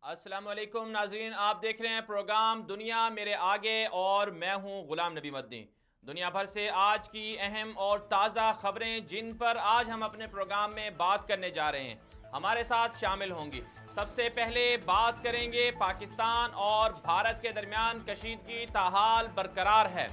अस्सलाम वालेकुम नाजरीन, आप देख रहे हैं प्रोग्राम दुनिया मेरे आगे और मैं हूं गुलाम नबी मदनी। दुनिया भर से आज की अहम और ताज़ा खबरें जिन पर आज हम अपने प्रोग्राम में बात करने जा रहे हैं हमारे साथ शामिल होंगी। सबसे पहले बात करेंगे पाकिस्तान और भारत के दरमियान कशीदगी ताहाल बरकरार है।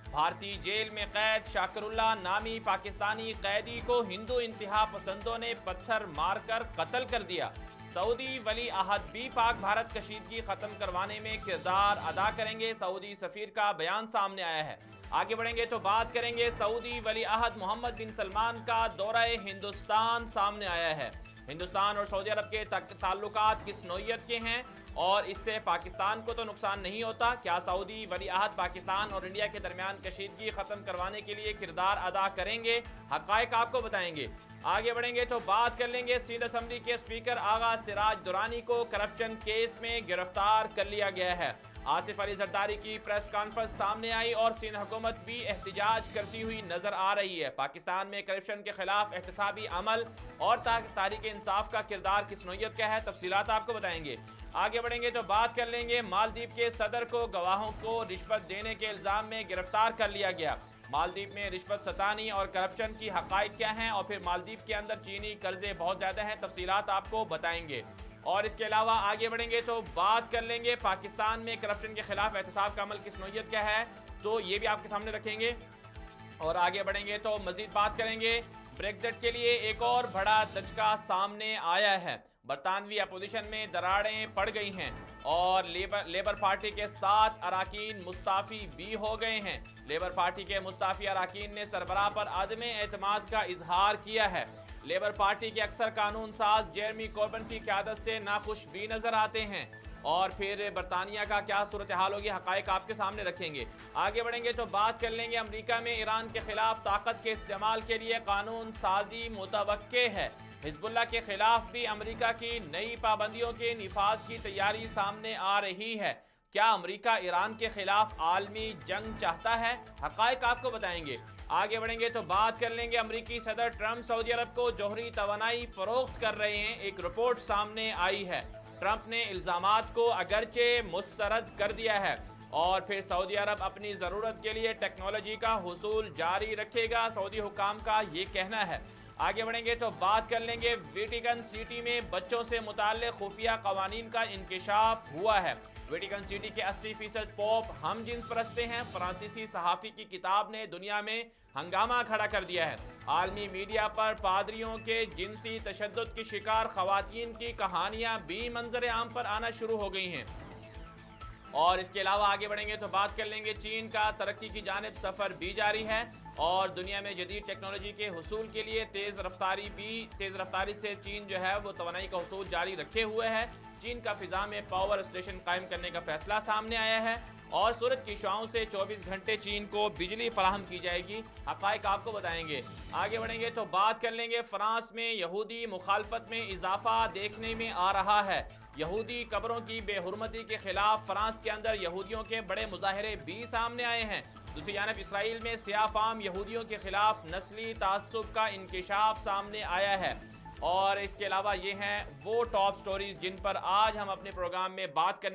भारतीय जेल में कैद शाकिरुल्लाह नामी पाकिस्तानी कैदी को हिंदू इंतहा पसंदों ने पत्थर मारकर कत्ल कर दिया। सऊदी वली अहद भी पाक भारत कशीदगी खत्म करवाने में किरदार अदा करेंगे। सऊदी सफीर का बयान सामने आया है। आगे बढ़ेंगे तो बात करेंगे सऊदी वली अहद मोहम्मद बिन सलमान का दौरा हिंदुस्तान सामने आया है। हिंदुस्तान और सऊदी अरब के ताल्लुकात किस नौइयत के हैं और इससे पाकिस्तान को तो नुकसान नहीं होता? क्या सऊदी वली अहद पाकिस्तान और इंडिया के दरमियान कशीदगी खत्म करवाने के लिए किरदार अदा करेंगे? हक़ाइक़ आपको बताएंगे। आगे बढ़ेंगे तो बात कर लेंगे सिंध असेंबली के स्पीकर आगा सिराज दुरानी को करप्शन केस में गिरफ्तार कर लिया गया है। आसिफ अली जरदारी की प्रेस कॉन्फ्रेंस सामने आई और सिंध हुकूमत भी एहतजाज करती हुई नजर आ रही है। पाकिस्तान में करप्शन के खिलाफ एहतसाबी अमल और तहरीक इंसाफ का किरदार किस नौइयत का है, तफसीलात आपको बताएंगे। आगे बढ़ेंगे तो बात कर लेंगे मालदीव के सदर को गवाहों को रिश्वत देने के इल्जाम में गिरफ्तार कर लिया गया। मालदीव में रिश्वत सतानी और करप्शन की हक़ाइक़ क्या हैं और फिर मालदीव के अंदर चीनी कर्जे बहुत ज़्यादा हैं, तफसीलात आपको बताएंगे। और इसके अलावा आगे बढ़ेंगे तो बात कर लेंगे पाकिस्तान में करप्शन के खिलाफ एहतसाब का अमल किस नौइयत का है, तो ये भी आपके सामने रखेंगे। और आगे बढ़ेंगे तो मज़ीद बात करेंगे ब्रेक्जिट के लिए एक और बड़ा दचका सामने आया है। बरतानवी अपोजिशन में दरारें पड़ गई हैं और लेबर पार्टी के 7 अराकीन मुस्ताफ़ी भी हो गए हैं। लेबर पार्टी के मुस्ताफ़ी अराकीन ने सरबराह पर आदम एतमाद का इजहार किया है। लेबर पार्टी के अक्सर कानून साज जेरेमी कॉर्बन की क़यादत से नाखुश भी नजर आते हैं। और फिर बरतानिया का क्या सूरत हाल होगी, हक़ाइक़ आपके सामने रखेंगे। आगे बढ़ेंगे तो बात कर लेंगे अमेरिका में ईरान के खिलाफ ताकत के इस्तेमाल के लिए कानून साजी मुतवक्के है। हिजबुल्लाह के खिलाफ भी अमेरिका की नई पाबंदियों के निफाज की तैयारी सामने आ रही है। क्या अमेरिका ईरान के खिलाफ आलमी जंग चाहता है? हक़ाइक़ आपको बताएंगे। आगे बढ़ेंगे तो बात कर लेंगे अमेरिकी सदर ट्रंप सऊदी अरब को जौहरी तवानाई फरोख्त कर रहे हैं। एक रिपोर्ट सामने आई है। ट्रंप ने इल्जामात को अगरचे मुस्तरद कर दिया है और फिर सऊदी अरब अपनी ज़रूरत के लिए टेक्नोलॉजी का हुसूल जारी रखेगा, सऊदी हुकाम का ये कहना है। आगे बढ़ेंगे तो बात कर लेंगे वेटिकन सिटी में बच्चों से मुताल्लिक़ खुफिया कवानीन का इंकिशाफ हुआ है। वेटिकन सिटी के 80% पोप हम जिन्स परस्ते हैं। फ्रांसीसी सहाफ़ी की किताब ने दुनिया में हंगामा खड़ा कर दिया है। आलमी मीडिया पर पादरियों के जिनसी तशद्दुद की शिकार ख़वातीन की कहानियाँ भी मंजर आम पर आना शुरू हो गई हैं। और इसके अलावा आगे बढ़ेंगे तो बात कर लेंगे चीन का तरक्की की जानिब सफ़र भी जारी है और दुनिया में जदीद टेक्नोलॉजी के हुसूल के लिए तेज़ रफ्तारी से चीन जो है वो तवानाई का हुसूल जारी रखे हुए है। चीन का फ़िज़ा में पावर स्टेशन कायम करने का फैसला सामने आया है और सूरज की शुआओं से 24 घंटे चीन को बिजली फराहम की जाएगी। हक़ाइक़ आपको बताएंगे। आगे बढ़ेंगे तो बात कर लेंगे फ्रांस में यहूदी मुखालफत में इजाफा देखने में आ रहा है। यहूदी कब्रों की बेहुरमती के खिलाफ फ्रांस के अंदर यहूदियों के बड़े मुजाहरे भी सामने आए हैं। दूसरी जानब इसराइल में सियाह फाम यहूदियों के खिलाफ नस्ली तासुब का इंकिशाफ सामने आया है। और इसके अलावा ये हैं वो टॉप स्टोरीज जिन पर आज हम अपने प्रोग्राम में बात करने